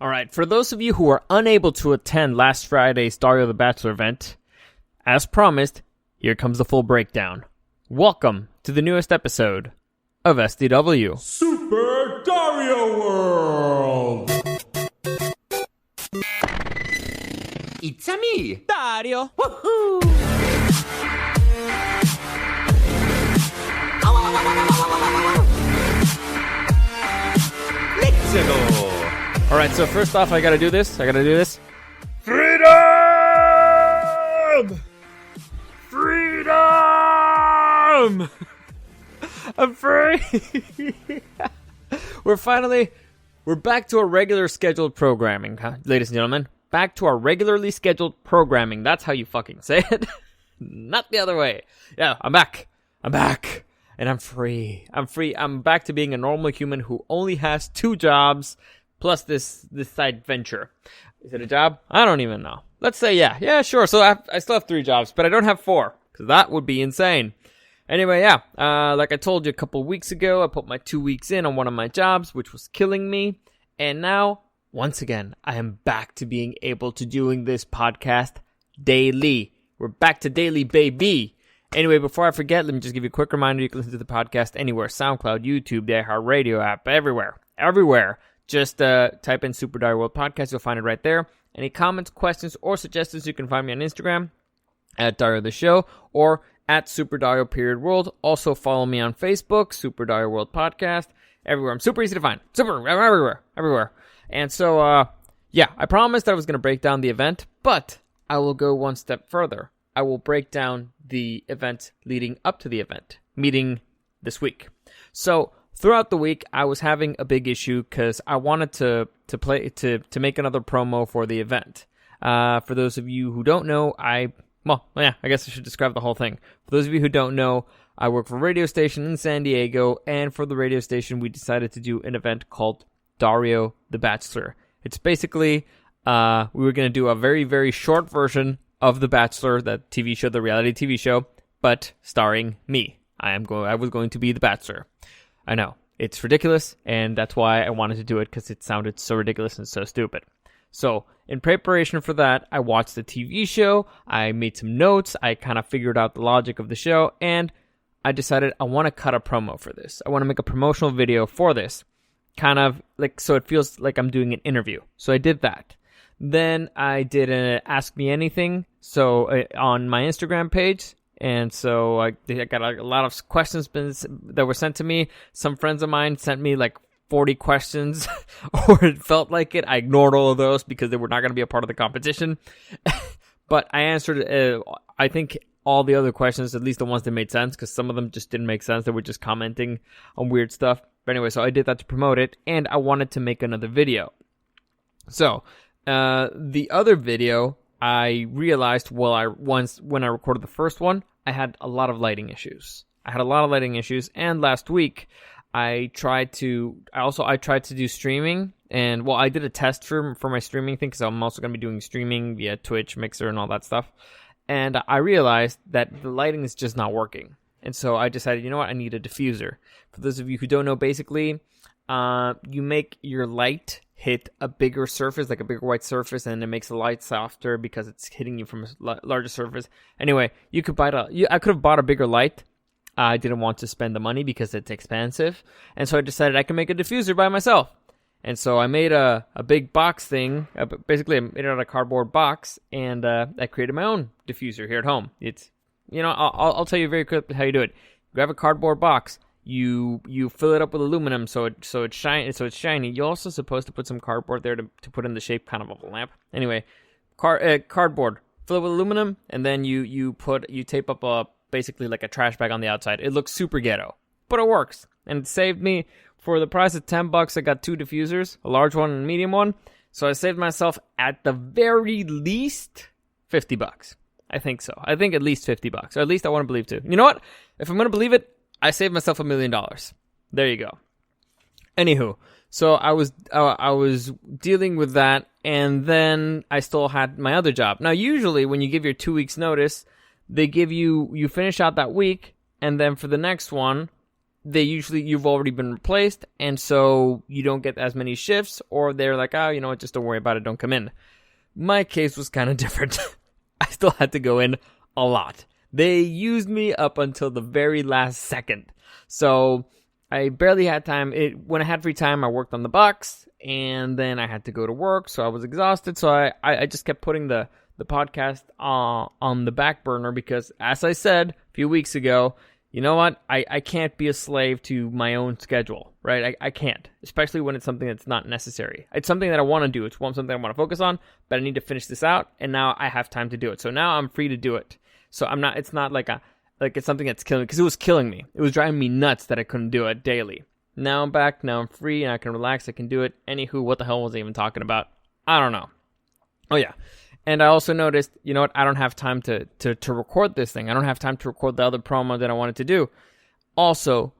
All right, for those of you who are unable to attend last Friday's Dario The Bachelor event, as promised, here comes the full breakdown. Welcome to the newest episode of SDW. Super Dario World! It's a me, Dario! Woohoo! Let's go! All right, so first off, I gotta do this. Freedom! Freedom! I'm free! We're back to our regular scheduled programming, huh? Ladies and gentlemen. Back to our regularly scheduled programming. That's how you fucking say it. Not the other way. Yeah, I'm back. And I'm free. I'm back to being a normal human who only has 2 jobs plus this side venture. Is it a job? I don't even know. Let's say yeah. Yeah, sure. So I still have 3 jobs, but I don't have 4. Because that would be insane. Anyway, yeah. Like I told you a couple weeks ago, I put my 2 weeks in on one of my jobs, which was killing me. And now, once again, I am back to being able to doing this podcast daily. We're back to daily, baby. Anyway, before I forget, let me just give you a quick reminder. You can listen to the podcast anywhere. SoundCloud, YouTube, the iHeartRadio app, everywhere. Just type in Super Dario World Podcast. You'll find it right there. Any comments, questions, or suggestions, you can find me on Instagram at Dario the Show or at Super Dario World. Also follow me on Facebook, Super Dario World Podcast. Everywhere. I'm super easy to find. I'm everywhere. And so, yeah, I promised that I was going to break down the event, but I will go one step further. I will break down the event leading up to the event, meeting this week. So throughout the week, I was having a big issue because I wanted to make another promo for the event. For those of you who don't know, I guess I should describe the whole thing. For those of you who don't know, I work for a radio station in San Diego, and for the radio station, we decided to do an event called Dario The Bachelor. It's basically, we were going to do a very, very short version of The Bachelor, that TV show, the reality TV show, but starring me. I was going to be The Bachelor. I know, it's ridiculous, and that's why I wanted to do it, because it sounded so ridiculous and so stupid. So, in preparation for that, I watched the TV show, I made some notes, I kind of figured out the logic of the show, and I decided I want to cut a promo for this. I want to make a promotional video for this, kind of like, so it feels like I'm doing an interview. So I did that. Then I did an Ask Me Anything, so on my Instagram page, and so I got a lot of questions that were sent to me. Some friends of mine sent me like 40 questions, or it felt like it. I ignored all of those because they were not going to be a part of the competition. But I answered, I think, all the other questions, at least the ones that made sense, because some of them just didn't make sense. They were just commenting on weird stuff. But anyway, so I did that to promote it, and I wanted to make another video. So the other video, I realized when I recorded the first one, I had a lot of lighting issues. And last week I tried to do streaming, and well, I did a test for my streaming thing, because I'm also going to be doing streaming via Twitch, Mixer, and all that stuff. And I realized that the lighting is just not working. And so I decided, you know what, I need a diffuser. For those of you who don't know, basically, you make your light hit a bigger surface, like a bigger white surface, and it makes the light softer because it's hitting you from a larger surface. Anyway, I could have bought a bigger light. I didn't want to spend the money because it's expensive. And so I decided I can make a diffuser by myself. And so I made a big box thing. Basically, I made it out of a cardboard box, and I created my own diffuser here at home. It's, I'll tell you very quickly how you do it. Grab a cardboard box. You fill it up with aluminum so it's shiny. You're also supposed to put some cardboard there to put in the shape kind of a lamp. Anyway, cardboard. Fill it with aluminum, and then you tape up basically like a trash bag on the outside. It looks super ghetto, but it works, and it saved me. For the price of $10, I got 2 diffusers, a large one and a medium one. So I saved myself at the very least $50. I think so. I think at least $50, or at least I want to believe too. You know what? If I'm going to believe it, I saved myself $1 million. There you go. Anywho, so I was dealing with that, and then I still had my other job. Now, usually when you give your 2 weeks notice, they give you finish out that week, and then for the next one, you've already been replaced, and so you don't get as many shifts, or they're like, oh, you know what, just don't worry about it, don't come in. My case was kind of different. I still had to go in a lot. They used me up until the very last second. So I barely had time. When I had free time, I worked on the box, and then I had to go to work, so I was exhausted. So I just kept putting the podcast on the back burner because, as I said a few weeks ago, you know what? I can't be a slave to my own schedule, right? I can't, especially when it's something that's not necessary. It's something that I want to do. It's something I want to focus on, but I need to finish this out, and now I have time to do it. So now I'm free to do it. So it's not like it's something that's killing me, because it was killing me. It was driving me nuts that I couldn't do it daily. Now I'm back. Now I'm free, and I can relax. I can do it. Anywho, what the hell was I even talking about? I don't know. Oh, yeah. And I also noticed, you know what, I don't have time to record this thing. I don't have time to record the other promo that I wanted to do. Also,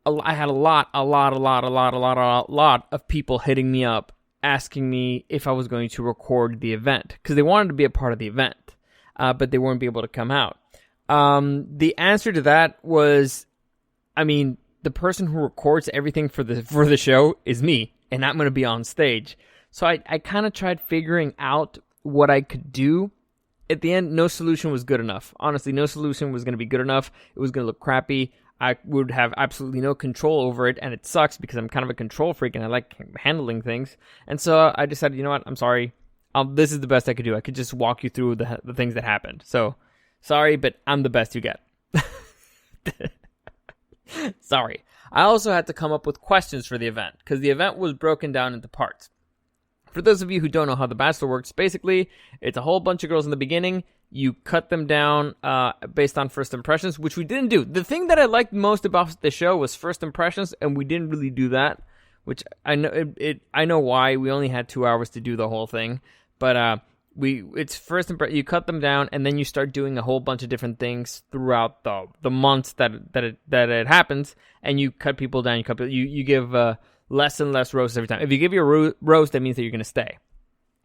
I had a lot of people hitting me up, asking me if I was going to record the event, because they wanted to be a part of the event, but they weren't be able to come out. The answer to that was, the person who records everything for the show is me, and I'm going to be on stage. So I kind of tried figuring out what I could do. At the end, no solution was good enough. Honestly, no solution was going to be good enough. It was going to look crappy. I would have absolutely no control over it, and it sucks because I'm kind of a control freak and I like handling things. And so I decided, you know what, I'm sorry. This is the best I could do. I could just walk you through the things that happened. So, sorry, but I'm the best you get. Sorry. I also had to come up with questions for the event, because the event was broken down into parts. For those of you who don't know how The Bachelor works, basically, it's a whole bunch of girls in the beginning. You cut them down based on first impressions, which we didn't do. The thing that I liked most about the show was first impressions, and we didn't really do that, which I know I know why. We only had 2 hours to do the whole thing, but it's first you cut them down, and then you start doing a whole bunch of different things throughout the months that it happens, and you cut people down. You give less and less roasts every time. If you give your roast, that means that you're going to stay.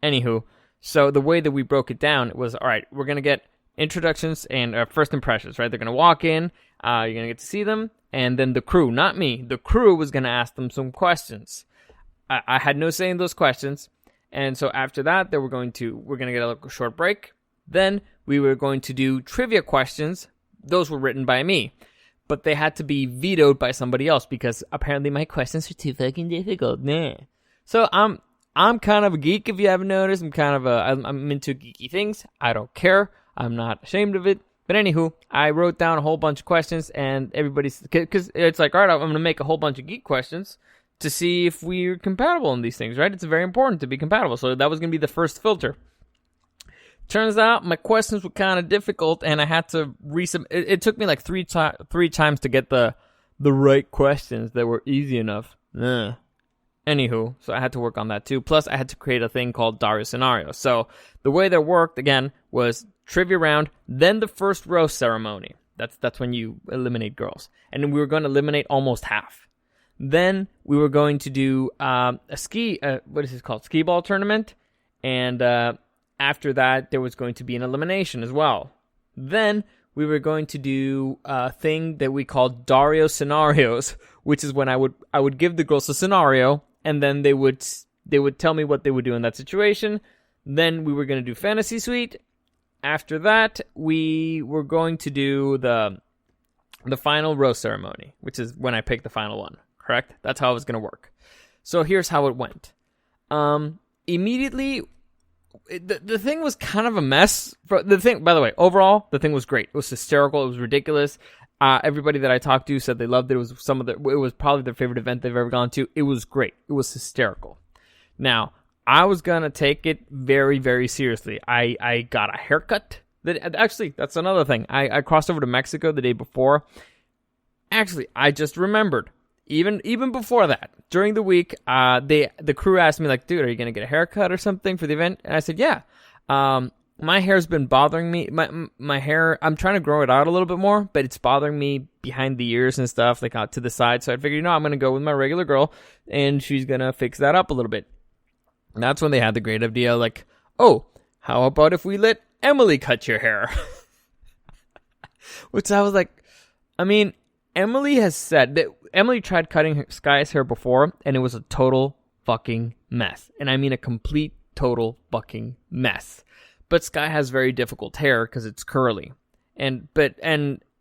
Anywho, so the way that we broke it down, it was, all right, we're going to get introductions and first impressions, right? They're going to walk in, you're going to get to see them, and then the crew, not me, the crew was going to ask them some questions. I had no say in those questions, and so after that, we're going to get a short break. Then we were going to do trivia questions. Those were written by me, but they had to be vetoed by somebody else because apparently my questions are too fucking difficult. Nah. So I'm kind of a geek, if you haven't noticed. I'm into geeky things. I don't care. I'm not ashamed of it. But anywho, I wrote down a whole bunch of questions, and because it's like, all right, I'm going to make a whole bunch of geek questions to see if we're compatible in these things, right? It's very important to be compatible. So that was going to be the first filter. Turns out my questions were kind of difficult, and I had to resubmit. It took me like three times to get the right questions that were easy enough. Anywho, so I had to work on that too. Plus, I had to create a thing called Dario Scenario. So the way that worked, again, was trivia round, then the first roast ceremony. That's when you eliminate girls. And we were going to eliminate almost half. Then we were going to do skee ball tournament, and after that, there was going to be an elimination as well. Then we were going to do a thing that we called Dario Scenarios, which is when I would give the girls a scenario, and then they would tell me what they would do in that situation. Then we were going to do Fantasy Suite. After that, we were going to do the final roast ceremony, which is when I picked the final one. Correct? That's how it was going to work. So here's how it went. Immediately, the thing was kind of a mess. By the way, overall, the thing was great. It was hysterical. It was ridiculous. Everybody that I talked to said they loved it. It was probably their favorite event they've ever gone to. It was great. It was hysterical. Now, I was going to take it very, very seriously. I got a haircut. Actually, that's another thing. I crossed over to Mexico the day before. Actually, I just remembered. Even before that, during the week, the crew asked me, like, dude, are you going to get a haircut or something for the event? And I said, yeah. My hair's been bothering me. My hair, I'm trying to grow it out a little bit more, but it's bothering me behind the ears and stuff, like out to the side. So I figured, I'm going to go with my regular girl, and she's going to fix that up a little bit. And that's when they had the great idea, like, oh, how about if we let Emily cut your hair? Which I was like, Emily has said that Emily tried cutting Sky's hair before, and it was a total fucking mess. And I mean a complete, total fucking mess. But Sky has very difficult hair because it's curly. And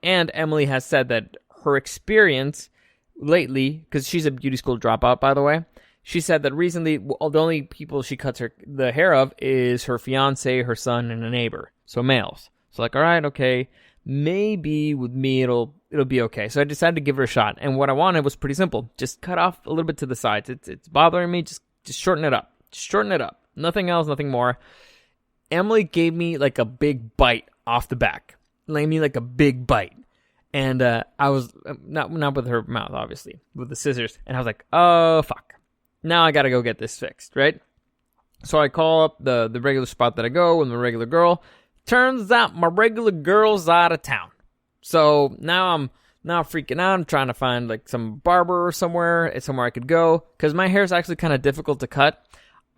Emily has said that her experience lately, because she's a beauty school dropout, by the way, she said that recently the only people she cuts the hair of is her fiance, her son, and a neighbor. So males. So like, all right, okay, maybe with me it'll be okay. So I decided to give her a shot. And what I wanted was pretty simple. Just cut off a little bit to the sides. It's bothering me. Just shorten it up. Just shorten it up. Nothing else, nothing more. Emily gave me like a big bite off the back. Gave me like a big bite. And I was, not with her mouth, obviously, with the scissors. And I was like, oh, fuck. Now I gotta go get this fixed, right? So I call up the regular spot that I go with my regular girl. Turns out my regular girl's out of town. So now I'm freaking out. I'm trying to find like some barber somewhere I could go. Because my hair is actually kind of difficult to cut.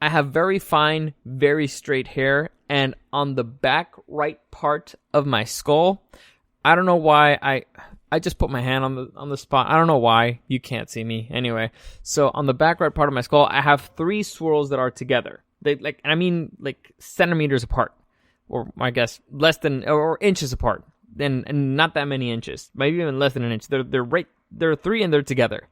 I have very fine, very straight hair. And on the back right part of my skull, I don't know why I just put my hand on the spot. I don't know why. You can't see me. Anyway, so on the back right part of my skull, I have 3 swirls that are together. They like centimeters apart. Or I guess less than, or inches apart. And not that many inches. Maybe even less than an inch. They're 3 and they're together.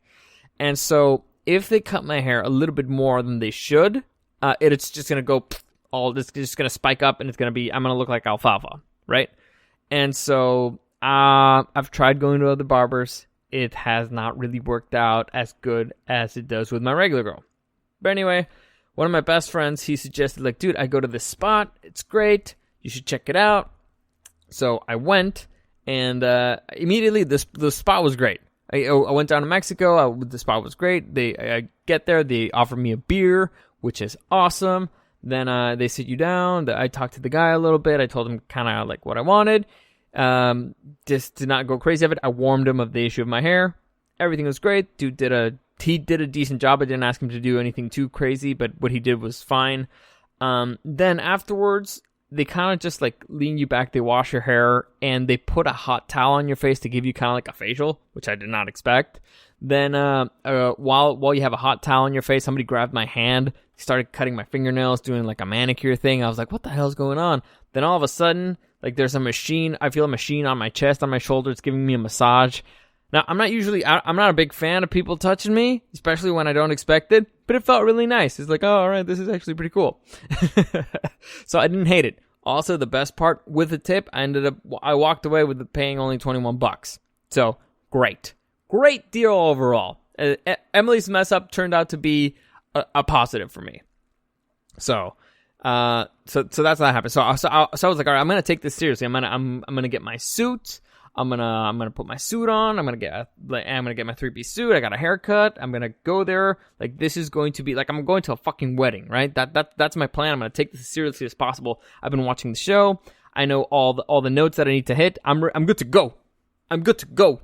And so if they cut my hair a little bit more than they should, it's just going to go it's just going to spike up and I'm going to look like alfalfa, right? And so I've tried going to other barbers. It has not really worked out as good as it does with my regular girl. But anyway, one of my best friends, he suggested, like, dude, I go to this spot. It's great. You should check it out. So I went, and immediately the spot was great. I went down to Mexico. The spot was great. I get there. They offer me a beer, which is awesome. Then they sit you down. I talked to the guy a little bit. I told him kind of like what I wanted. Just to not go crazy of it. I warned him of the issue of my hair. Everything was great. Dude did a decent job. I didn't ask him to do anything too crazy, but what he did was fine. Then afterwards, they kind of just like lean you back. They wash your hair and they put a hot towel on your face to give you kind of like a facial, which I did not expect. Then while you have a hot towel on your face, somebody grabbed my hand, started cutting my fingernails, doing like a manicure thing. I was like, what the hell is going on? Then all of a sudden, like there's a machine. I feel a machine on my chest, on my shoulder. It's giving me a massage. Now, I'm not a big fan of people touching me, especially when I don't expect it, but it felt really nice. It's like, oh, all right, this is actually pretty cool. So I didn't hate it. Also, the best part with the tip, I walked away with paying only $21. So great deal overall. Emily's mess up turned out to be a positive for me. So that's what happened. So I was like, all right, I'm gonna take this seriously. I'm gonna get my suit. I'm gonna put my suit on. I'm gonna get my 3-piece suit. I got a haircut. I'm gonna go there. Like, this is going to be like I'm going to a fucking wedding, right? That's my plan. I'm gonna take this as seriously as possible. I've been watching the show. I know all the notes that I need to hit. I'm good to go. I'm good to go.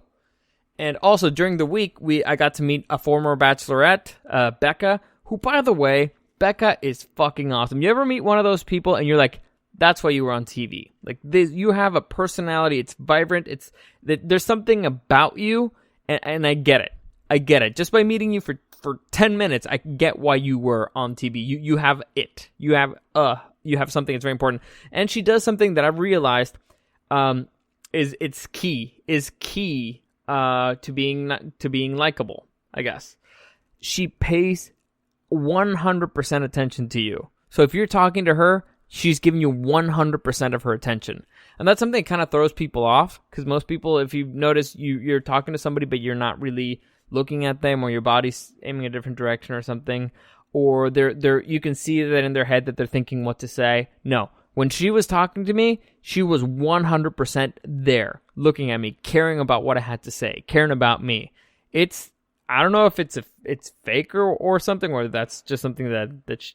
And also during the week, I got to meet a former bachelorette, Becca, who, by the way, Becca is fucking awesome. You ever meet one of those people and you're like, that's why you were on TV. Like, you have a personality. It's vibrant. There's something about you, and I get it. I get it. Just by meeting you for 10 minutes, I get why you were on TV. You have it. You have something that's very important. And she does something that I've realized is key to being likable, I guess. She pays 100% attention to you. So if you're talking to her, she's giving you 100% of her attention. And that's something that kind of throws people off, because most people, if you notice, you're talking to somebody, but you're not really looking at them, or your body's aiming a different direction or something, or you can see that in their head that they're thinking what to say. No. When she was talking to me, she was 100% there, looking at me, caring about what I had to say, caring about me. I don't know if it's fake or something, or that's just something that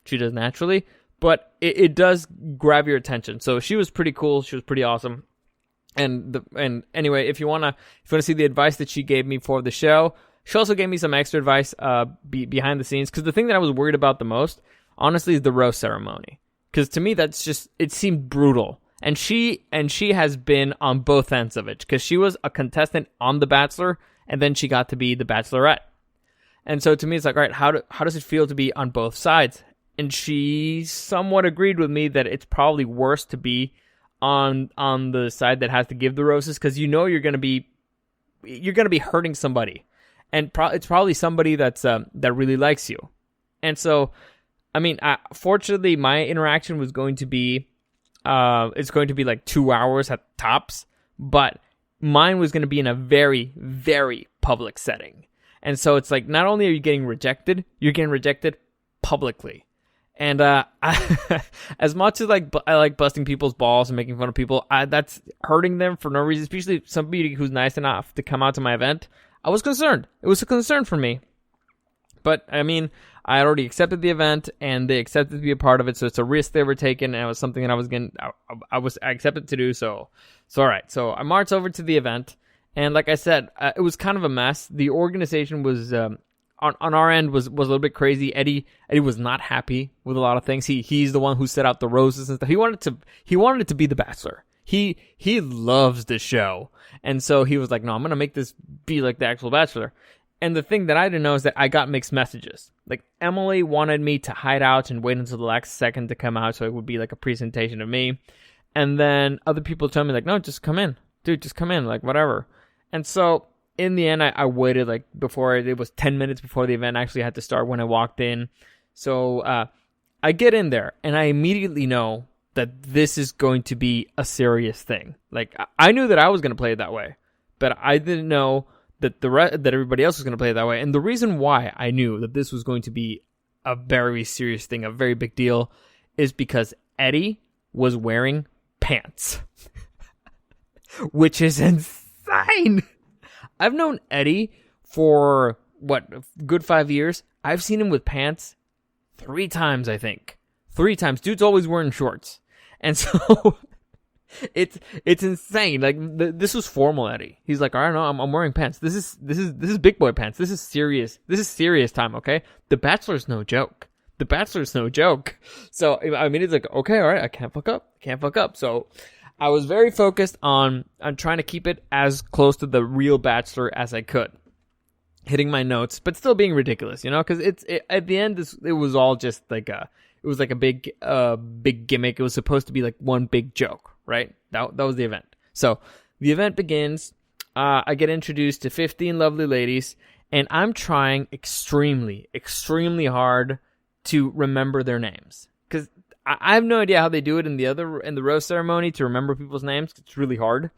she does naturally, but it does grab your attention. So she was pretty cool. She was pretty awesome. And anyway, if you wanna see the advice that she gave me for the show, she also gave me some extra advice behind the scenes. Because the thing that I was worried about the most, honestly, is the rose ceremony. Because to me, it seemed brutal. And she has been on both ends of it, because she was a contestant on The Bachelor, and then she got to be the Bachelorette. And so to me, it's like, all right, how does it feel to be on both sides? And she somewhat agreed with me that it's probably worse to be on the side that has to give the roses, because you're gonna be hurting somebody, and it's probably somebody that really likes you. And so, I mean, fortunately, my interaction was going to be, it's going to be like 2 hours at tops, but mine was going to be in a very, very public setting. And so it's like, not only are you getting rejected, you're getting rejected publicly. And as much as I like busting people's balls and making fun of people, that's hurting them for no reason, especially somebody who's nice enough to come out to my event. I was concerned. It was a concern for me. But, I mean, I already accepted the event, and they accepted to be a part of it, so it's a risk they were taking, and it was something that I accepted to do, so all right. So I marched over to the event, and like I said, it was kind of a mess. The organization was, on our end, was a little bit crazy. Eddie was not happy with a lot of things. He's the one who set out the roses and stuff. He wanted it to be The Bachelor. He loves the show, and so he was like, no, I'm gonna make this be like the actual Bachelor. And the thing that I didn't know is that I got mixed messages. Like, Emily wanted me to hide out and wait until the last second to come out, so it would be like a presentation of me. And then other people told me, like, no, just come in. Dude, just come in, like, whatever. And so, in the end, I waited, like, it was 10 minutes before the event actually had to start when I walked in. So, I get in there, and I immediately know that this is going to be a serious thing. Like, I knew that I was going to play it that way, but I didn't know that that everybody else was going to play it that way. And the reason why I knew that this was going to be a very serious thing, a very big deal, is because Eddie was wearing pants. Which is insane. I've known Eddie for, a good 5 years. I've seen him with pants 3 times, I think. 3 times. Dude's always wearing shorts. And so... It's insane. Like, this was formal Eddie. He's like, all right, no, I'm wearing pants. This is big boy pants. This is serious. This is serious time. Okay, The Bachelor's no joke. The Bachelor's no joke. So I mean, it's like, okay, all right, I can't fuck up. So I was very focused on trying to keep it as close to the real Bachelor as I could, hitting my notes, but still being ridiculous, because at the end it was all just like a big gimmick. It was supposed to be like one big joke. Right? That was the event. So the event begins. I get introduced to 15 lovely ladies, and I'm trying extremely, extremely hard to remember their names, because I have no idea how they do it in the rose ceremony to remember people's names. It's really hard.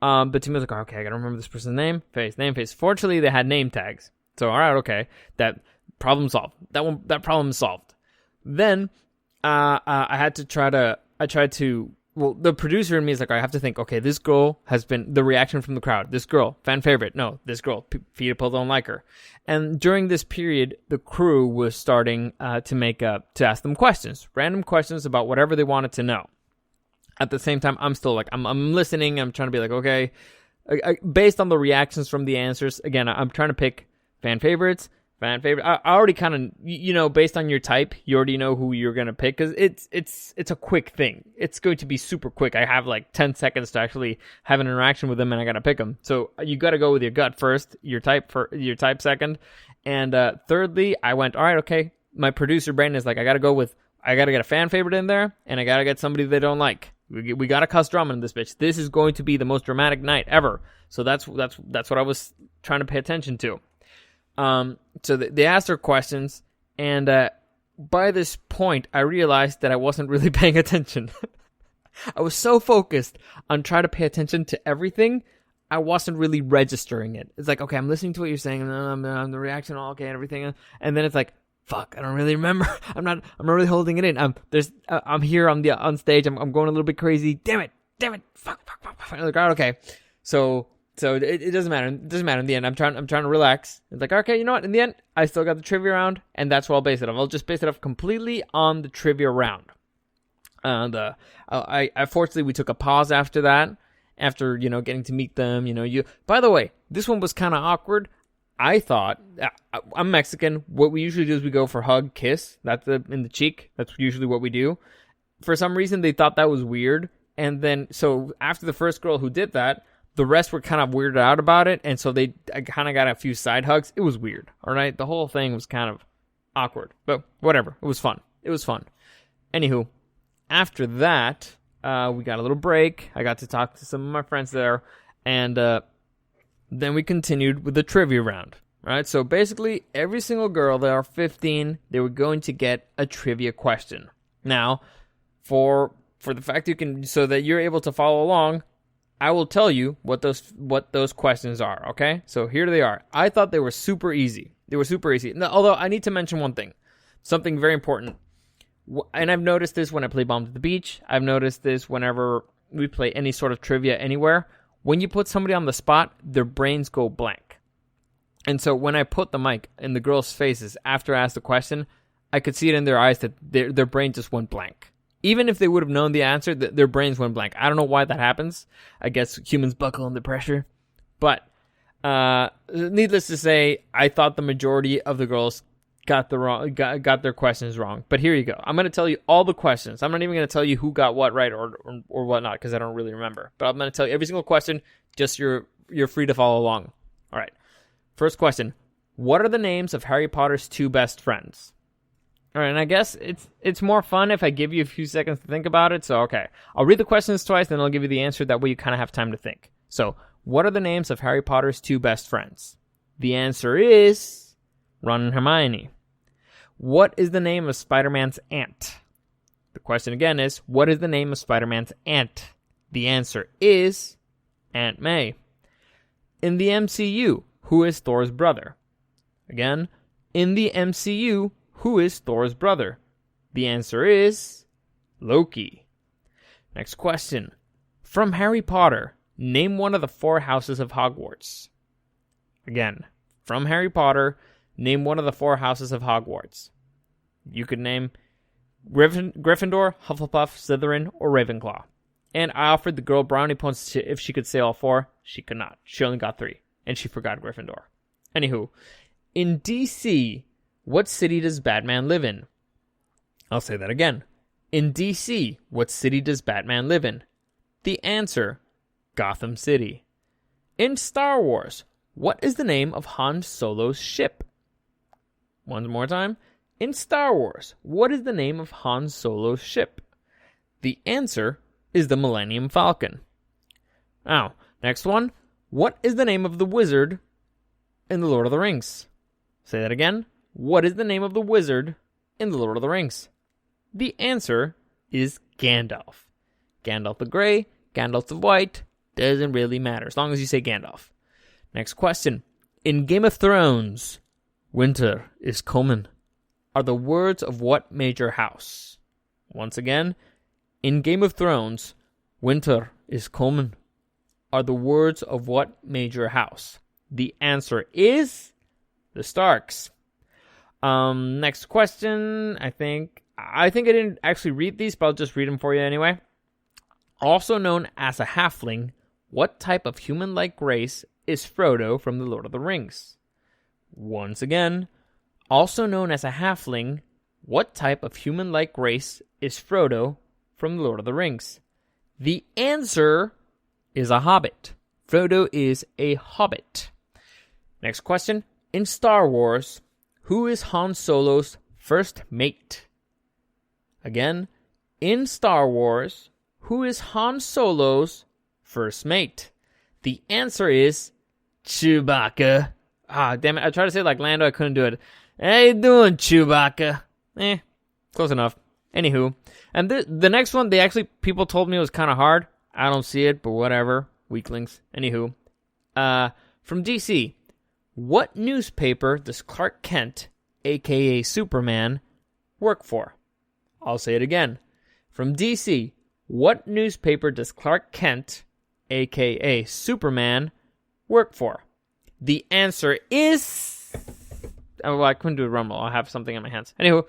But to me, I was like, okay, I gotta remember this person's name, face. Fortunately, they had name tags, so all right, okay, that problem solved. That problem is solved. Then I tried to. Well, the producer in me is like, I have to think, okay, this girl has been the reaction from the crowd. This girl, fan favorite. No, this girl, people don't like her. And during this period, the crew was starting to ask them questions, random questions about whatever they wanted to know. At the same time, I'm still like, I'm listening. I'm trying to be like, okay, based on the reactions from the answers. Again, I'm trying to pick fan favorites. I already kind of, based on your type, you already know who you're going to pick, because it's a quick thing. It's going to be super quick. I have like 10 seconds to actually have an interaction with them, and I got to pick them. So you got to go with your gut first, your type second. And thirdly, I went, all right, okay. My producer brain is like, I got to get a fan favorite in there, and I got to get somebody they don't like. We got to cuss drama in this bitch. This is going to be the most dramatic night ever. So that's what I was trying to pay attention to. So they asked her questions, and by this point, I realized that I wasn't really paying attention. I was so focused on trying to pay attention to everything, I wasn't really registering it. It's like, okay, I'm listening to what you're saying, and I'm the reaction, all okay, and everything, and then it's like, fuck, I don't really remember. I'm not really holding it in. I'm here on stage. I'm going a little bit crazy. Damn it. Fuck. Like, all right, okay. So it doesn't matter. It doesn't matter in the end. I'm trying to relax. It's like, okay, you know what? In the end, I still got the trivia round, and that's what I'll base it off. I'll just base it off completely on the trivia round. Fortunately, we took a pause after that. After, getting to meet them, By the way, this one was kind of awkward. I thought, I'm Mexican. What we usually do is we go for hug, kiss. That's in the cheek. That's usually what we do. For some reason, they thought that was weird. And then, so after the first girl who did that, the rest were kind of weirded out about it. And so I kind of got a few side hugs. It was weird. All right. The whole thing was kind of awkward, but whatever. It was fun. Anywho, after that, we got a little break. I got to talk to some of my friends there. And then we continued with the trivia round. Right. So basically, every single girl, there are 15, they were going to get a trivia question. Now, for the fact you can, so that you're able to follow along, I will tell you what those questions are, okay? So here they are. I thought they were super easy. Now, although I need to mention one thing, something very important. And I've noticed this when I play Bombs at the Beach. I've noticed this whenever we play any sort of trivia anywhere. When you put somebody on the spot, their brains go blank. And so when I put the mic in the girls' faces after I asked the question, I could see it in their eyes that their brain just went blank. Even if they would have known the answer, their brains went blank. I don't know why that happens. I guess humans buckle under pressure. But needless to say, I thought the majority of the girls got their questions wrong. But here you go. I'm going to tell you all the questions. I'm not even going to tell you who got what right or whatnot, because I don't really remember. But I'm going to tell you every single question. Just you're free to follow along. All right. First question. What are the names of Harry Potter's 2 best friends? All right, and I guess it's more fun if I give you a few seconds to think about it. So, okay. I'll read the questions twice, then I'll give you the answer. That way you kind of have time to think. So, what are the names of Harry Potter's 2 best friends? The answer is Ron and Hermione. What is the name of Spider-Man's aunt? The question again is, what is the name of Spider-Man's aunt? The answer is Aunt May. In the MCU, who is Thor's brother? Again, in the MCU, who is Thor's brother? The answer is Loki. Next question. From Harry Potter, name one of the 4 houses of Hogwarts. Again, from Harry Potter, name one of the 4 houses of Hogwarts. You could name Gryffindor, Hufflepuff, Slytherin, or Ravenclaw. And I offered the girl brownie points if she could say all 4. She could not. She only got 3. And she forgot Gryffindor. Anywho, in DC, what city does Batman live in? I'll say that again. In DC, what city does Batman live in? The answer, Gotham City. In Star Wars, what is the name of Han Solo's ship? One more time. In Star Wars, what is the name of Han Solo's ship? The answer is the Millennium Falcon. Now, next one. What is the name of the wizard in The Lord of the Rings? Say that again. What is the name of the wizard in The Lord of the Rings? The answer is Gandalf. Gandalf the Grey, Gandalf the White, doesn't really matter as long as you say Gandalf. Next question. In Game of Thrones, winter is coming are the words of what major house? Once again, in Game of Thrones, winter is coming are the words of what major house? The answer is the Starks. Next question. I think I didn't actually read these, but I'll just read them for you anyway. Also known as a halfling, what type of human-like race is Frodo from The Lord of the Rings? Once again, also known as a halfling, what type of human-like race is Frodo from The Lord of the Rings? The answer is a hobbit. Frodo is a hobbit. Next question. In Star Wars, who is Han Solo's first mate? Again, in Star Wars, who is Han Solo's first mate? The answer is Chewbacca. Ah, damn it. I tried to say it like Lando. I couldn't do it. How you doing, Chewbacca? Close enough. Anywho. And the next one, people told me it was kind of hard. I don't see it, but whatever. Weaklings. Anywho. From DC. What newspaper does Clark Kent, a.k.a. Superman, work for? I'll say it again. From DC, what newspaper does Clark Kent, a.k.a. Superman, work for? The answer is... Oh, well, I couldn't do a rumble. I have something in my hands. Anywho,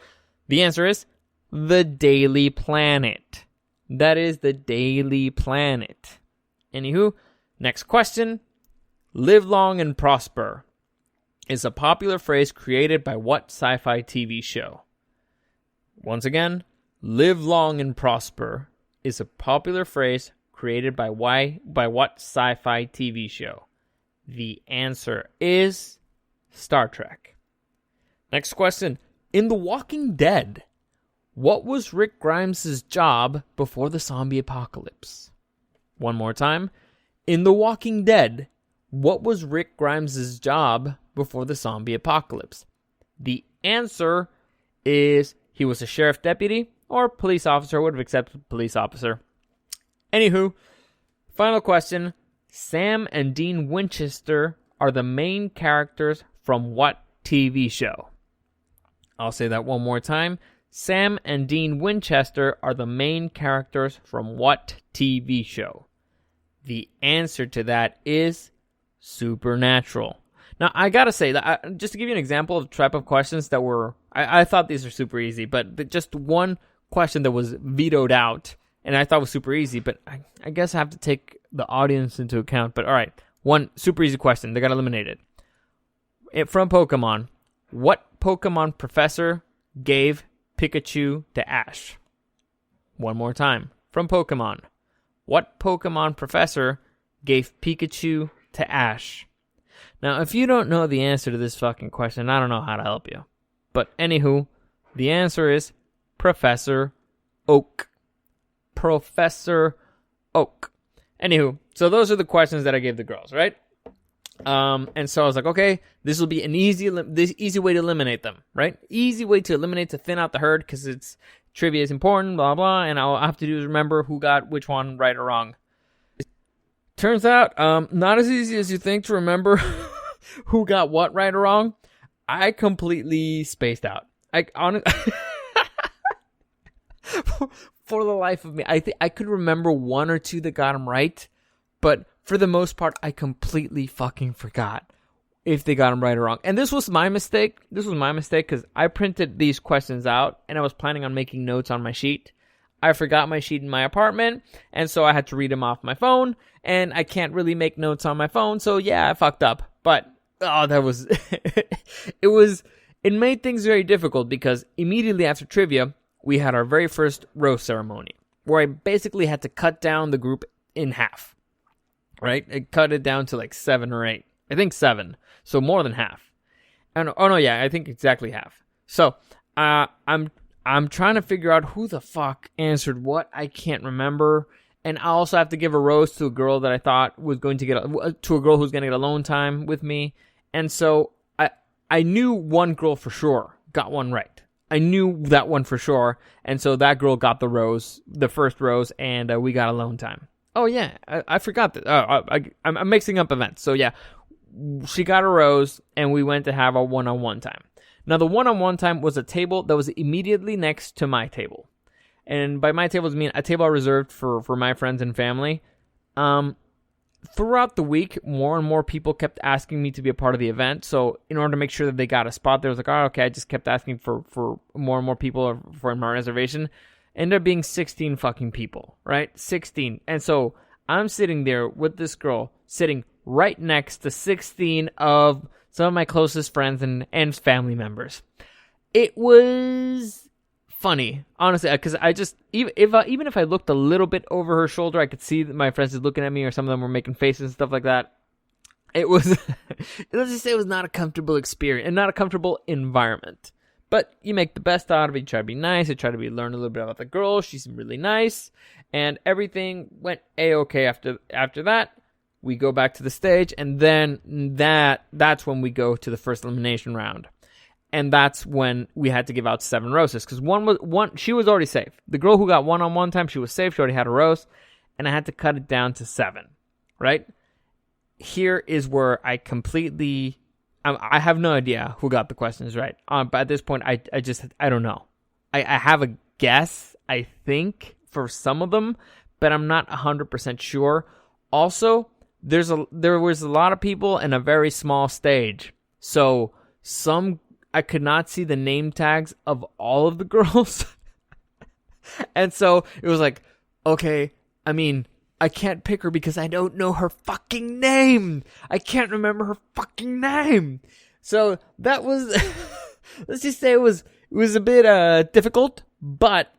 the answer is the Daily Planet. That is the Daily Planet. Anywho, next question. Live long and prosper is a popular phrase created by what sci-fi TV show? Once again, live long and prosper is a popular phrase created by what sci-fi TV show? The answer is Star Trek. Next question. In The Walking Dead, what was Rick Grimes' job before the zombie apocalypse? One more time. In The Walking Dead, what was Rick Grimes' job before the zombie apocalypse? The answer is he was a sheriff deputy or police officer. Would have accepted police officer. Anywho, final question. Sam and Dean Winchester are the main characters from what TV show? I'll say that one more time. Sam and Dean Winchester are the main characters from what TV show? The answer to that is Supernatural. Now, I gotta say, that just to give you an example of the type of questions that were... I thought these were super easy, but just one question that was vetoed out, and I thought was super easy, but I guess I have to take the audience into account. But alright, one super easy question. They got eliminated. From Pokemon, what Pokemon professor gave Pikachu to Ash? One more time. From Pokemon, what Pokemon professor gave Pikachu to Ash? Now, if you don't know the answer to this fucking question, I don't know how to help you. But anywho, the answer is Professor Oak. Professor Oak. Anywho, so those are the questions that I gave the girls, right? And so I was like, okay, this will be an easy way to eliminate them, right? Easy way to eliminate, to thin out the herd, because it's trivia is important, blah, blah, and all I have to do is remember who got which one right or wrong. Turns out, not as easy as you think to remember who got what right or wrong. I completely spaced out. For the life of me, I think I could remember one or two that got them right, but for the most part, I completely fucking forgot if they got them right or wrong. And this was my mistake. Because I printed these questions out, and I was planning on making notes on my sheet. I forgot my sheet in my apartment, and so I had to read them off my phone, and I can't really make notes on my phone, so yeah, I fucked up. But, that was... It made things very difficult, because immediately after trivia, we had our very first roast ceremony, where I basically had to cut down the group in half. Right? I cut it down to like 7 or 8. I think 7. So more than half. I think exactly half. So, I'm trying to figure out who the fuck answered what. I can't remember. And I also have to give a roast to a girl that I thought was going to to a girl who's going to get alone time with me. And so, I knew one girl for sure got one right. I knew that one for sure. And so that girl got the first rose, and we got alone time. Oh, yeah, I forgot that. I'm mixing up events. So, yeah, she got a rose, and we went to have a one-on-one time. Now, the one-on-one time was a table that was immediately next to my table. And by my table, I mean a table I reserved for my friends and family. Throughout the week, more and more people kept asking me to be a part of the event. So, in order to make sure that they got a spot, there was like, oh, okay, I just kept asking for more and more people for my reservation. Ended up being 16 fucking people, right? 16. And so I'm sitting there with this girl sitting right next to 16 of some of my closest friends and family members. It was funny, honestly, because I just, even if I looked a little bit over her shoulder, I could see that my friends were looking at me, or some of them were making faces and stuff like that. It was, let's just say it was not a comfortable experience and not a comfortable environment. But you make the best out of it. You try to be nice. You try to learn a little bit about the girl. She's really nice. And everything went A-okay after that. We go back to the stage. And then that's when we go to the first elimination round. And that's when we had to give out 7 roses. Because she was already safe. The girl who got one-on-one time, she was safe. She already had a rose. And I had to cut it down to 7. Right? Here is where I completely... I have no idea who got the questions right. But at this point, I don't know. I have a guess, I think, for some of them, but I'm not 100% sure. Also, there was a lot of people in a very small stage. So I could not see the name tags of all of the girls. And so it was like, okay, I can't pick her because I don't know her fucking name. I can't remember her fucking name. So that was, let's just say it was a bit difficult, but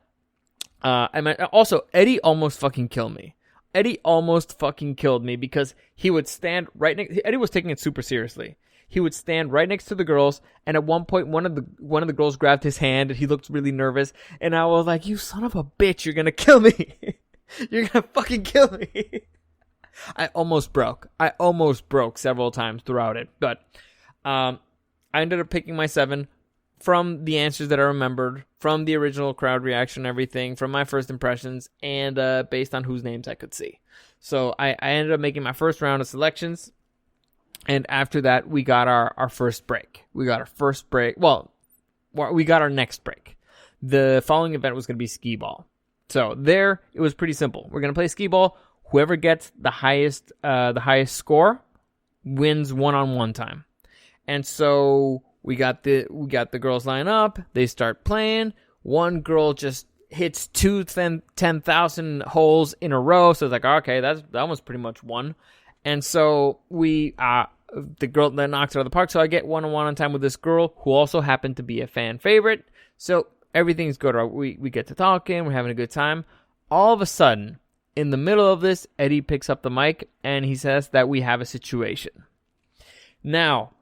Also, Eddie almost fucking killed me. Eddie almost fucking killed me because he would stand right next. Eddie was taking it super seriously. He would stand right next to the girls, and at one point, one of the girls grabbed his hand, and he looked really nervous. And I was like, "You son of a bitch! You're gonna kill me! You're gonna fucking kill me!" I almost broke several times throughout it, but I ended up picking my 7 from the answers that I remembered, from the original crowd reaction and everything, from my first impressions, and based on whose names I could see. So I ended up making my first round of selections, and after that, we got our first break. We got our first break. Well, we got our next break. The following event was going to be skee ball. So there, it was pretty simple. We're going to play skee ball. Whoever gets the highest score wins one-on-one time. And so we got the girls line up. They start playing. One girl just hits 10,000 holes in a row. So it's like, okay, that was pretty much won. And so the girl then knocks it out of the park. So I get one-on-one time with this girl who also happened to be a fan favorite. So everything's good. We get to talking. We're having a good time. All of a sudden, in the middle of this, Eddie picks up the mic and he says that we have a situation. Now,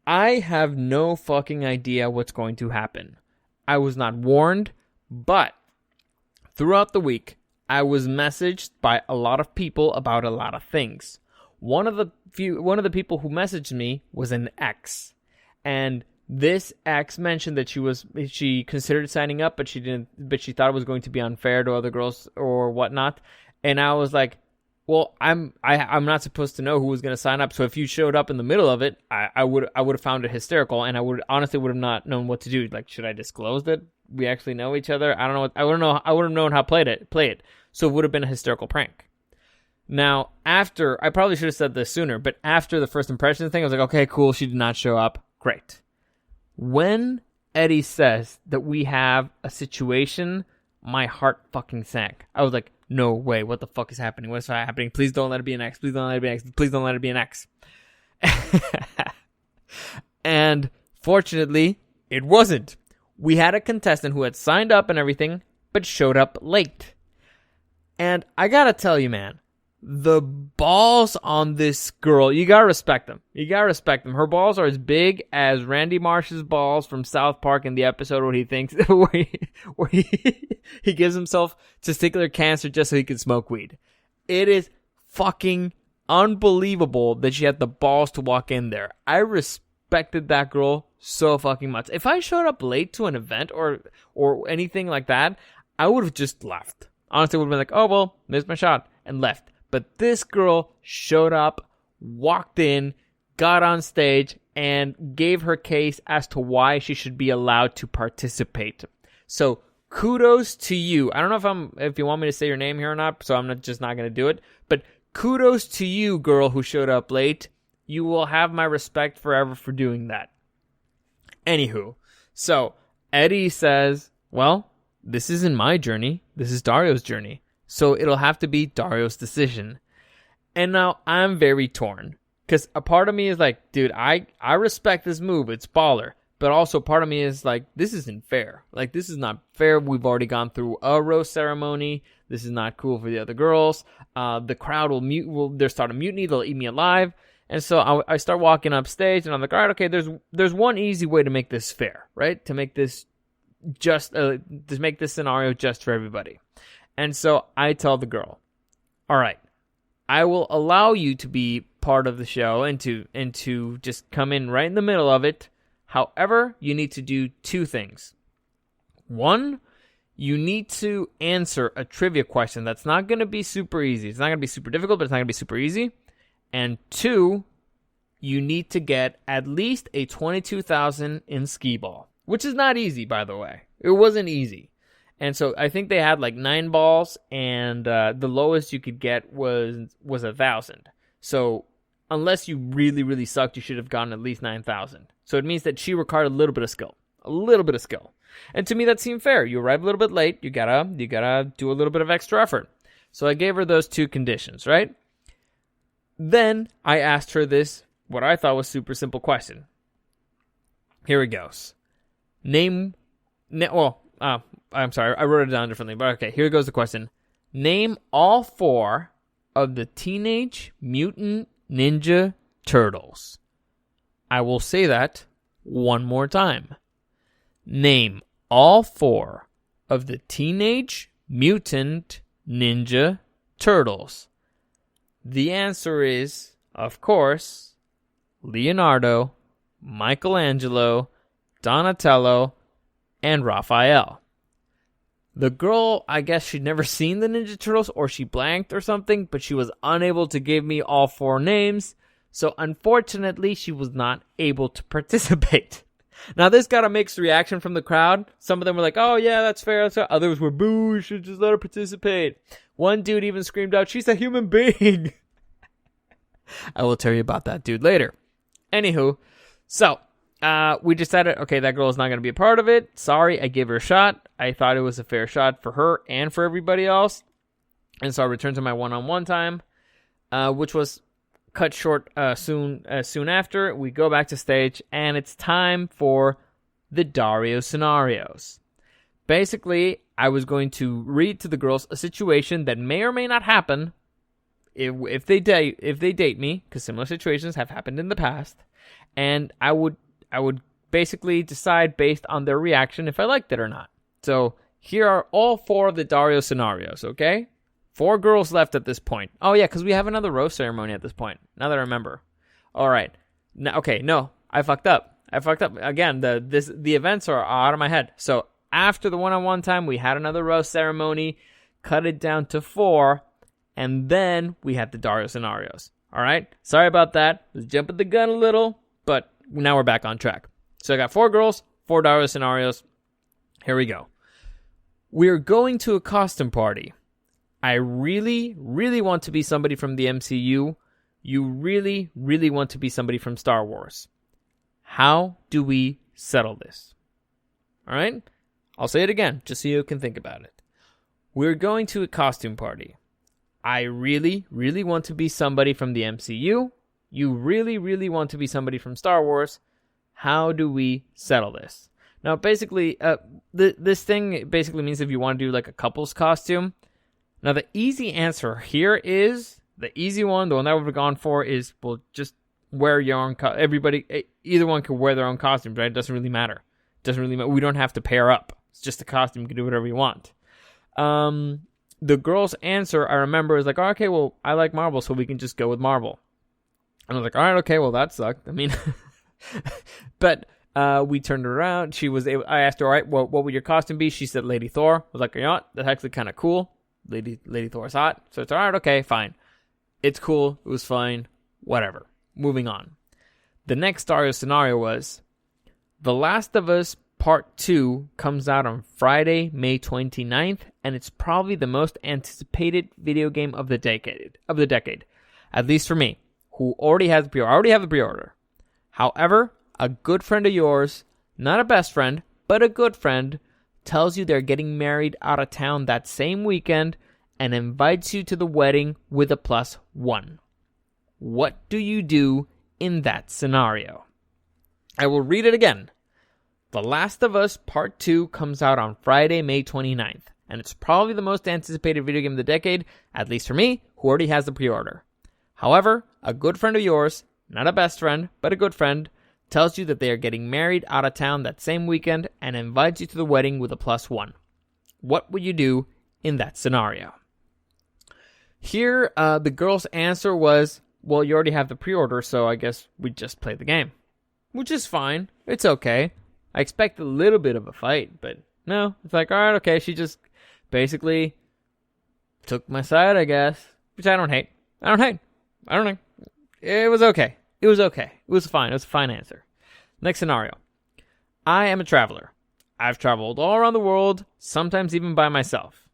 I have no fucking idea what's going to happen. I was not warned, but throughout the week, I was messaged by a lot of people about a lot of things. One of the people who messaged me was an ex, and this ex mentioned that she considered signing up, but she didn't. But she thought it was going to be unfair to other girls or whatnot. And I was like, well, I'm not supposed to know who was going to sign up. So if you showed up in the middle of it, I would have found it hysterical, and I would have not known what to do. Like, should I disclose that we actually know each other? I don't know. I would have known how to play it. So it would have been a hysterical prank. Now, I probably should have said this sooner, but after the first impression thing, I was like, okay, cool. She did not show up. Great. When Eddie says that we have a situation, my heart fucking sank. I was like, no way. What the fuck is happening? What's happening? Please don't let it be an X. Please don't let it be an X. Please don't let it be an X. And fortunately, it wasn't. We had a contestant who had signed up and everything, but showed up late. And I gotta tell you, man, the balls on this girl, you gotta respect them. Her balls are as big as Randy Marsh's balls from South Park in the episode where he thinks where he gives himself testicular cancer just so he can smoke weed. It is fucking unbelievable that she had the balls to walk in there. I respected that girl so fucking much. If I showed up late to an event or anything like that, I would have just left. Honestly, I would have been like, oh well, missed my shot, and left. But this girl showed up, walked in, got on stage, and gave her case as to why she should be allowed to participate. So kudos to you. I don't know if you want me to say your name here or not, so I'm not going to do it. But kudos to you, girl who showed up late. You will have my respect forever for doing that. Anywho, so Eddie says, well, this isn't my journey. This is Dario's journey. So it'll have to be Dario's decision. And now I'm very torn. Because a part of me is like, dude, I respect this move. It's baller. But also part of me is like, this isn't fair. Like, this is not fair. We've already gone through a rose ceremony. This is not cool for the other girls. The crowd they'll start a mutiny. They'll eat me alive. And so I start walking up stage and I'm like, all right, okay, there's one easy way to make this fair, right? To make this to make this scenario just for everybody. And so I tell the girl, all right, I will allow you to be part of the show and to just come in right in the middle of it. However, you need to do 2 things. 1, you need to answer a trivia question that's not going to be super easy. It's not going to be super difficult, but it's not going to be super easy. And 2, you need to get at least a 22,000 in skee ball, which is not easy, by the way. It wasn't easy. And so I think they had like 9 balls, and the lowest you could get was 1,000. So unless you really, really sucked, you should have gotten at least 9,000. So it means that she required a little bit of skill. And to me, that seemed fair. You arrive a little bit late. You gotta do a little bit of extra effort. So I gave her those 2 conditions, right? Then I asked her this, what I thought was super simple question. Here it goes. I'm sorry, I wrote it down differently, but okay, here goes the question. Name all 4 of the Teenage Mutant Ninja Turtles. I will say that one more time. Name all 4 of the Teenage Mutant Ninja Turtles. The answer is, of course, Leonardo, Michelangelo, Donatello, and Raphael. The girl, I guess she'd never seen the Ninja Turtles, or she blanked or something, but she was unable to give me all 4 names, so unfortunately she was not able to participate. Now this got a mixed reaction from the crowd. Some of them were like, oh yeah, that's fair. Others were, boo, you should just let her participate. One dude even screamed out, she's a human being. I will tell you about that dude later. Anywho, so we decided, okay, that girl is not going to be a part of it. Sorry, I gave her a shot. I thought it was a fair shot for her and for everybody else. And so I returned to my one-on-one time, which was cut short soon after. We go back to stage, and it's time for the Dario scenarios. Basically, I was going to read to the girls a situation that may or may not happen if they date me, because similar situations have happened in the past, and I would basically decide based on their reaction if I liked it or not. So here are all 4 of the Dario scenarios, okay? 4 girls left at this point. Oh yeah, because we have another rose ceremony at this point, now that I remember. All right. No, I fucked up. Again, the events are out of my head. So after the one-on-one time, we had another rose ceremony, cut it down to 4, and then we had the Dario scenarios. All right? Sorry about that. Was jumping the gun a little, but now we're back on track. So I got 4 girls, 4 Dario scenarios. Here we go. We're going to a costume party. I really, really want to be somebody from the MCU. You really, really want to be somebody from Star Wars. How do we settle this? All right? I'll say it again, just so you can think about it. We're going to a costume party. I really, really want to be somebody from the MCU. You really, really want to be somebody from Star Wars. How do we settle this? Now, basically, this thing basically means if you want to do like a couple's costume. Now, the easy answer here is, the easy one, the one that we've gone for is, well, just wear your own, everybody, either one can wear their own costume, right? It doesn't really matter. We don't have to pair up. It's just a costume. You can do whatever you want. The girl's answer, I remember, is like, oh, okay, well, I like Marvel, so we can just go with Marvel. And I was like, all right, okay, well, that sucked. I mean, but we turned it around. I asked her, all right, well, what would your costume be? She said Lady Thor. I was like, you know what? That's actually kind of cool. Lady Thor's hot. So it's all right, okay, fine. It's cool. It was fine. Whatever. Moving on. The next Dario scenario was, The Last of Us Part 2 comes out on Friday, May 29th, and it's probably the most anticipated video game of the decade. At least for me, who already has the pre-order. I already have the pre-order. However, a good friend of yours, not a best friend, but a good friend, tells you they're getting married out of town that same weekend and invites you to the wedding with a +1. What do you do in that scenario? I will read it again. The Last of Us Part 2 comes out on Friday, May 29th, and it's probably the most anticipated video game of the decade, at least for me, who already has the pre-order. However, a good friend of yours, not a best friend, but a good friend, tells you that they are getting married out of town that same weekend and invites you to the wedding with a +1. What would you do in that scenario? Here, the girl's answer was, well, you already have the pre-order, so I guess we just play the game. Which is fine. It's okay. I expect a little bit of a fight, but no. It's like, all right, okay, she just basically took my side, I guess. Which I don't hate. It was okay. It was fine. It was a fine answer. Next scenario. I am a traveler. I've traveled all around the world, sometimes even by myself.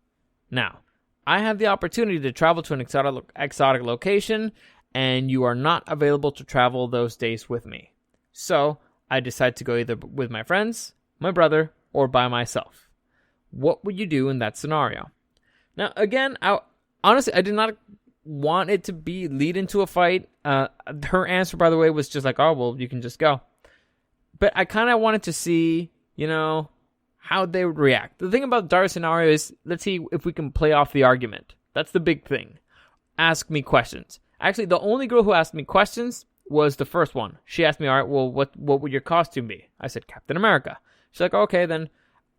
Now, I have the opportunity to travel to an exotic location, and you are not available to travel those days with me. So, I decide to go either with my friends, my brother, or by myself. What would you do in that scenario? Now, again, honestly, I did not want it to lead into a fight. Her answer, by the way, was just like, oh, well, you can just go. But I kind of wanted to see, how they would react. The thing about Dario's scenario is, let's see if we can play off the argument. That's the big thing. Ask me questions. Actually, the only girl who asked me questions was the first one. She asked me, all right, well, what would your costume be? I said Captain America. She's like, okay, then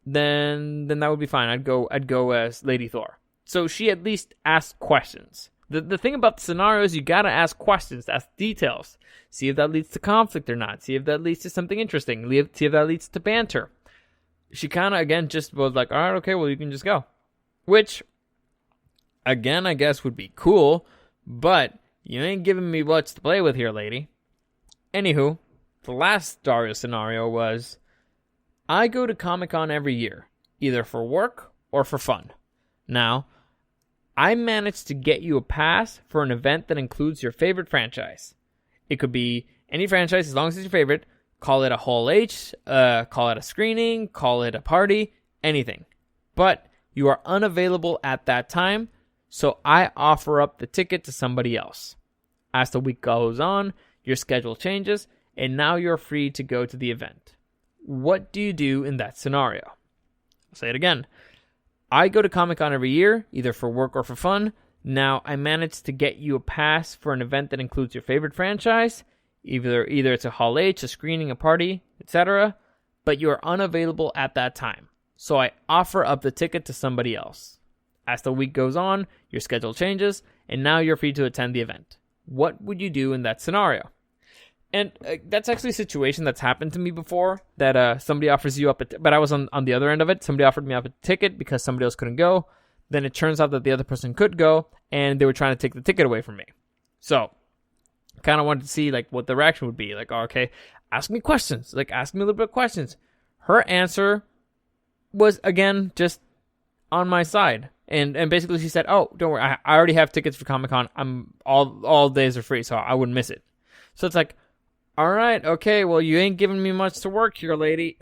that would be fine. I'd go as Lady Thor. So she at least asked questions. The thing about the scenario is you gotta ask questions, ask details. See if that leads to conflict or not. See if that leads to something interesting. See if that leads to banter. She kind of, again, just was like, all right, okay, well, you can just go. Which, again, I guess would be cool, but you ain't giving me much to play with here, lady. Anywho, the last Dario scenario was, I go to Comic-Con every year, either for work or for fun. Now, I managed to get you a pass for an event that includes your favorite franchise. It could be any franchise as long as it's your favorite. Call it a Hall H, call it a screening, call it a party, anything. But you are unavailable at that time, so I offer up the ticket to somebody else. As the week goes on, your schedule changes, and now you're free to go to the event. What do you do in that scenario? I'll say it again. I go to Comic-Con every year, either for work or for fun. Now, I managed to get you a pass for an event that includes your favorite franchise. Either it's a Hall H, a screening, a party, etc. But you are unavailable at that time. So I offer up the ticket to somebody else. As the week goes on, your schedule changes, and now you're free to attend the event. What would you do in that scenario? And that's actually a situation that's happened to me before, that somebody offers you up, but I was on the other end of it. Somebody offered me up a ticket because somebody else couldn't go. Then it turns out that the other person could go, and they were trying to take the ticket away from me. So, kind of wanted to see like what the reaction would be. Like, oh, okay, ask me questions. Like, ask me a little bit of questions. Her answer was, again, just on my side. And basically she said, oh, don't worry, I already have tickets for Comic-Con. I'm all days are free, so I wouldn't miss it. So it's like, all right, okay, well, you ain't giving me much to work here, lady.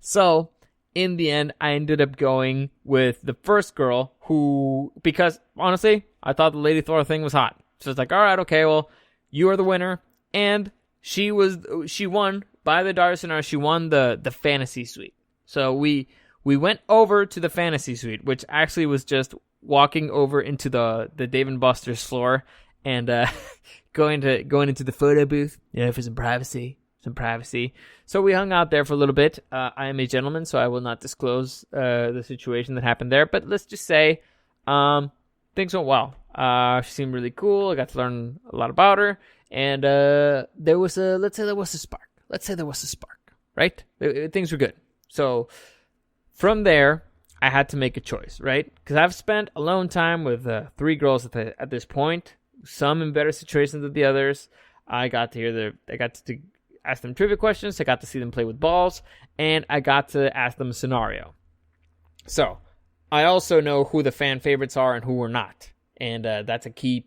So, in the end, I ended up going with the first girl who, because, honestly, I thought the Lady Thor thing was hot. So it's like, all right, okay, well, you are the winner. And she won, by the Dario scenario, she won the fantasy suite. So we went over to the fantasy suite, which actually was just walking over into the Dave & Buster's floor and going into the photo booth, for some privacy. So we hung out there for a little bit. I am a gentleman, so I will not disclose the situation that happened there. But let's just say things went well. She seemed really cool. I got to learn a lot about her. And there was a spark. Right? Things were good. So from there, I had to make a choice, right? Because I've spent alone time with 3 girls at this point. Some in better situations than the others. I got to ask them trivia questions. I got to see them play with balls, and I got to ask them a scenario. So I also know who the fan favorites are and who are not, and that's a key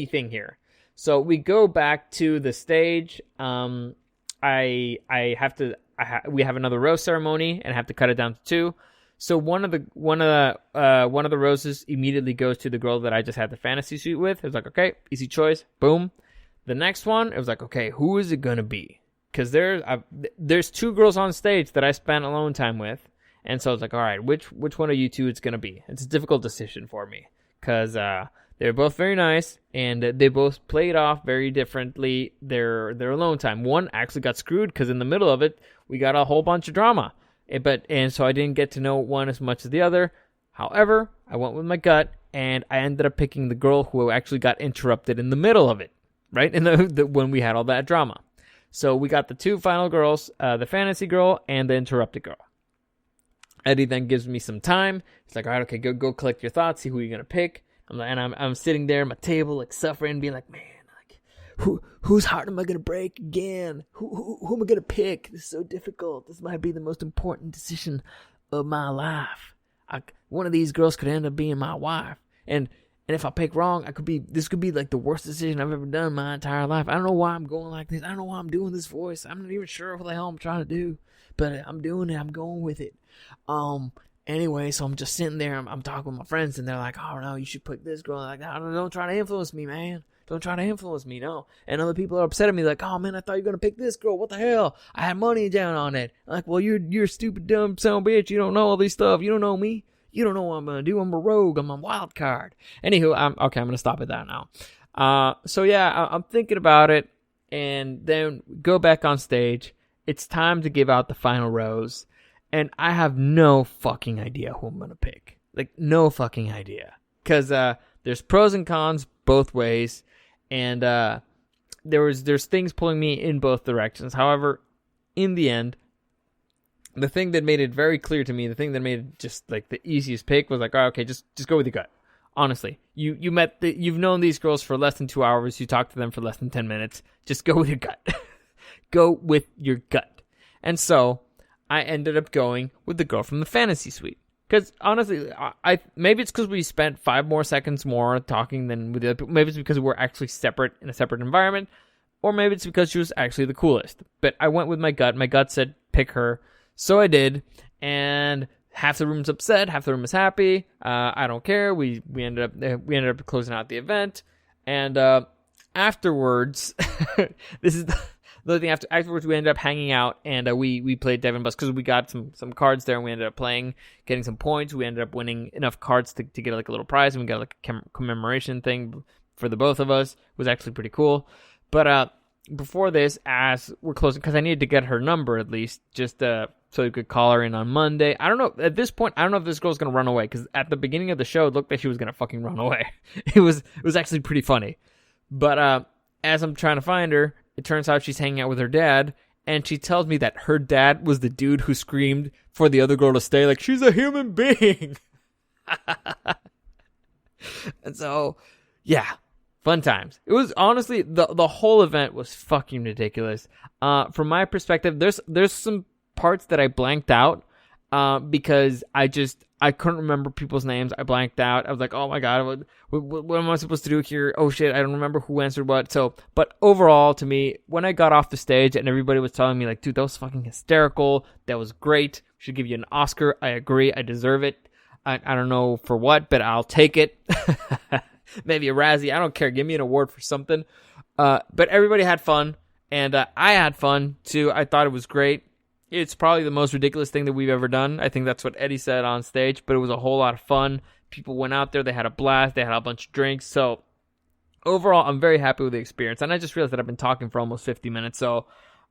thing here. So we go back to the stage. We have another rose ceremony, and I have to cut it down to 2. So one of the roses immediately goes to the girl that I just had the fantasy suite with. It was like, okay, easy choice, boom. The next one, it was like, okay, who is it gonna be? Because there's 2 girls on stage that I spent alone time with, and so I was like, all right, which one of you 2 it's gonna be? It's a difficult decision for me because they're both very nice and they both played off very differently their alone time. One actually got screwed because in the middle of it we got a whole bunch of drama. And so I didn't get to know one as much as the other. However, I went with my gut, and I ended up picking the girl who actually got interrupted in the middle of it, right? When we had all that drama. So we got the 2 final girls, the fantasy girl and the interrupted girl. Eddie then gives me some time. He's like, all right, okay, go collect your thoughts, see who you're going to pick. I'm sitting there at my table, like, suffering, being like, man, whose heart am I going to break again? Who am I going to pick? This is so difficult. This might be the most important decision of my life. One of these girls could end up being my wife. And if I pick wrong, this could be like the worst decision I've ever done in my entire life. I don't know why I'm going like this. I don't know why I'm doing this voice. I'm not even sure what the hell I'm trying to do. But I'm doing it. I'm going with it. Anyway, so I'm just sitting there. I'm talking with my friends, and they're like, oh, no, you should pick this girl. I'm like, don't try to influence me, man. Don't try to influence me, no. And other people are upset at me, like, oh man, I thought you were gonna pick this girl. What the hell? I had money down on it. Like, well, you're a stupid, dumb son of a bitch. You don't know all this stuff. You don't know me. You don't know what I'm gonna do. I'm a rogue. I'm a wild card. Anywho, I'm gonna stop at that now. So yeah, I'm thinking about it, and then go back on stage. It's time to give out the final rose, and I have no fucking idea who I'm gonna pick. Like, no fucking idea. Because there's pros and cons both ways, and there's things pulling me in both directions. However, in the end, the thing that made it very clear to me, the thing that made it just like the easiest pick was like, oh, okay, just go with your gut. Honestly, you've known these girls for less than 2 hours. You talked to them for less than 10 minutes. Just go with your gut. Go with your gut. And so I ended up going with the girl from the fantasy suite. Because honestly, I maybe it's because we spent 5 more seconds more talking than with the other people. Maybe it's because we're actually separate in a separate environment, or maybe it's because she was actually the coolest. But I went with my gut. My gut said pick her, so I did. And half the room's upset, half the room is happy. I don't care. We ended up closing out the event, and afterwards, this is the thing. Afterwards, we ended up hanging out, and we played Devon Bus because we got some cards there, and we ended up getting some points. We ended up winning enough cards to get like a little prize, and we got like a commemoration thing for the both of us. It was actually pretty cool. But before this, as we're closing, because I needed to get her number at least, just so you could call her in on Monday. I don't know. At this point, I don't know if this girl's gonna run away, because at the beginning of the show, it looked like she was gonna fucking run away. It was actually pretty funny. But as I'm trying to find her, it turns out she's hanging out with her dad, and she tells me that her dad was the dude who screamed for the other girl to stay, like, she's a human being. And so, yeah, fun times. It was honestly, the whole event was fucking ridiculous. From my perspective, there's some parts that I blanked out because I couldn't remember people's names. I blanked out. I was like, oh my god, what am I supposed to do here? Oh shit, I don't remember who answered what. So, but overall, to me, when I got off the stage and everybody was telling me like, dude, that was fucking hysterical. That was great. Should give you an Oscar. I agree. I deserve it. I don't know for what, but I'll take it. Maybe a Razzie. I don't care. Give me an award for something. But everybody had fun, and I had fun too. I thought it was great. It's probably the most ridiculous thing that we've ever done. I think that's what Eddie said on stage, but it was a whole lot of fun. People went out there. They had a blast. They had a bunch of drinks. So overall, I'm very happy with the experience. And I just realized that I've been talking for almost 50 minutes. So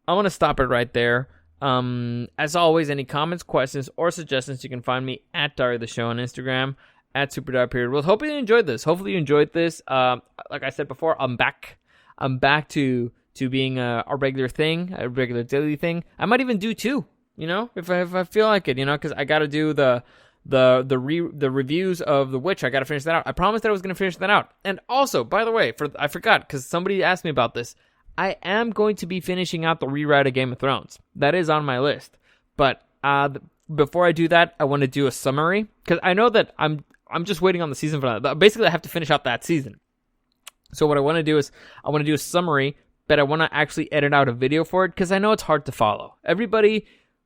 I'm going to stop it right there. As always, any comments, questions, or suggestions, you can find me at Dario the Show on Instagram, at SuperDarPeriod. Hope you enjoyed this. Hopefully you enjoyed this. Like I said before, I'm back. I'm back to being a regular thing, a regular daily thing. I might even do 2, if I feel like it, because I got to do the reviews of The Witch. I got to finish that out. I promised that I was going to finish that out. And also, by the way, I forgot, because somebody asked me about this. I am going to be finishing out the rewrite of Game of Thrones. That is on my list. But before I do that, I want to do a summary, because I know that I'm just waiting on the season finale. But basically, I have to finish out that season. So what I want to do is I want to do a summary, but I want to actually edit out a video for it, because I know it's hard to follow.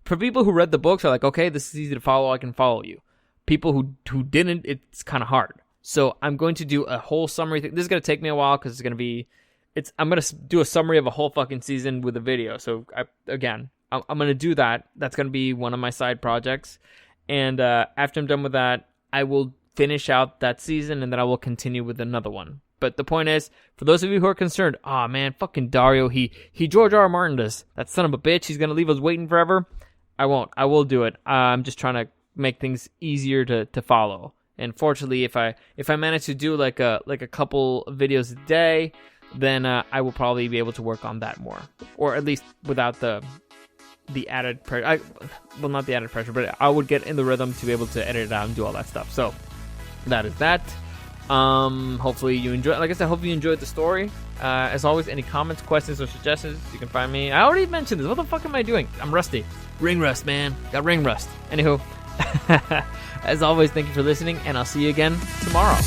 For people who read the books are like, okay, this is easy to follow, I can follow you. People who didn't, it's kind of hard. So I'm going to do a whole summary thing. This is going to take me a while, because I'm going to do a summary of a whole fucking season with a video. So I'm going to do that. That's going to be one of my side projects. And after I'm done with that, I will finish out that season, and then I will continue with another one. But the point is, for those of you who are concerned, oh man, fucking Dario, he George R. Martin does. That son of a bitch, he's gonna leave us waiting forever. I won't. I will do it. I'm just trying to make things easier to follow. And fortunately, if I manage to do like a couple of videos a day, then I will probably be able to work on that more, or at least without the added pressure. Not the added pressure, but I would get in the rhythm to be able to edit it out and do all that stuff. So that is that. Hopefully you enjoy. Like I said, hopefully you enjoyed the story. As always, any comments, questions, or suggestions, you can find me. I already mentioned this. What the fuck am I doing? I'm rusty. Ring rust, man. Got ring rust. Anywho, as always, thank you for listening, and I'll see you again tomorrow.